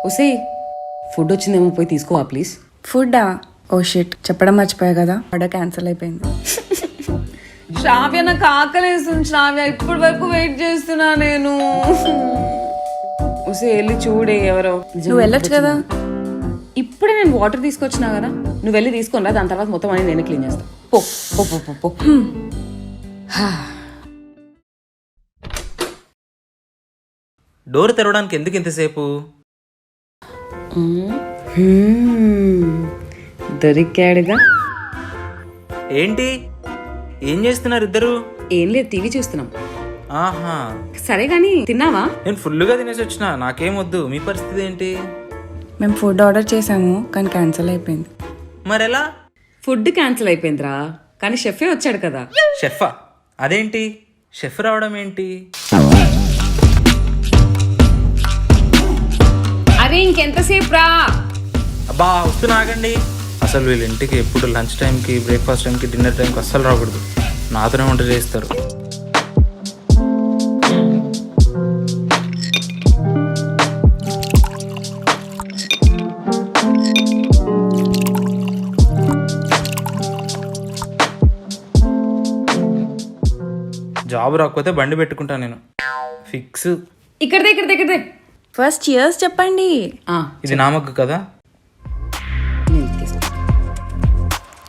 ఒసే ఫుడ్ వచ్చిందేమో పోయి తీసుకోవా ప్లీజ్. ఫుడ్డా? ఓ షిట్, చెప్పడం మర్చిపోయా కదా, ఆర్డర్ క్యాన్సిల్ అయిపోయింది. శ్రావ్య నాకు ఆకలేస్తుంది శ్రావ్య, ఇప్పటి వరకు వెయిట్ చేస్తున్నా నేను. ఒసే వెళ్ళి చూడే ఎవరో. నువ్వు వెళ్ళొచ్చు కదా. ఇప్పుడే నేను వాటర్ తీసుకొచ్చినా కదా, నువ్వు వెళ్ళి తీసుకొని రా, దాని తర్వాత మొత్తం అని నేను క్లీన్ చేస్తా. పో పో పో పో పో. డోర్ తెరవడానికి ఎందుకు ఇంతసేపు? దొరికాడుగా. ఏంటి ఏం చేస్తున్నారు ఇద్దరు? ఏం లేదు, టీవీ చూస్తున్నాం. ఆహా, సరే గాని తిన్నావా? నేను ఫుల్గా తినేసి వచ్చిన, నాకేం వద్దు. మీ పరిస్థితి ఏంటి? మేము ఫుడ్ ఆర్డర్ చేసాము కానీ క్యాన్సిల్ అయిపోయింది. మరెలా? ఫుడ్ క్యాన్సిల్ అయిపోయిందిరా, కానీ షెఫే వచ్చాడు కదా. షెఫా? అదేంటి షెఫ్ రావడం ఏంటి? అరే ఇంకెంతసేపు రా. అబ్బా వస్తున్నా, ఆగండి. అసలు వీళ్ళ ఇంటికి ఎప్పుడు లంచ్ టైంకి, బ్రేక్ఫాస్ట్ టైంకి, డిన్నర్ టైంకి అస్సలు రాకూడదు. నాతోనే వంట చేస్తారు. జాబ్ రాకపోతే బండి పెట్టుకుంటా నేను, ఫిక్స్. ఇక్కడదే. ఫస్ట్ చియర్స్ చెప్పండి. ఇది నా మగ్గు కదా.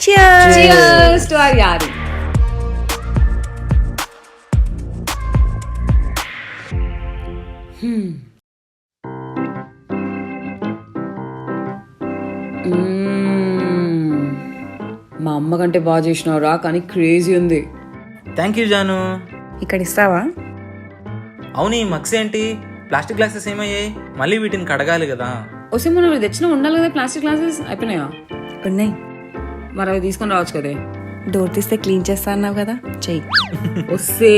Cheers to our Yari. మా అమ్మ కంటే బాగా చేసినావురా, కానీ క్రేజీ ఉంది. Thank you Janu. ఇక్కడ ఇస్తావా? అవును, ఈ మగ్స్ ఏంటి? ప్లాస్టిక్ గ్లాసెస్ ఏమయ్యాయి? మళ్ళీ వీటిని కడగాలి కదా. వస్తే మనం తెచ్చిన ఉండాలి కదా, ప్లాస్టిక్ గ్లాసెస్ అయిపోయినాయా? ఉన్నాయి. మరి అవి తీసుకొని రావచ్చు కదే. డోర్ తీస్తే క్లీన్ చేస్తా అన్నావు కదా, చెయ్యి. వస్తే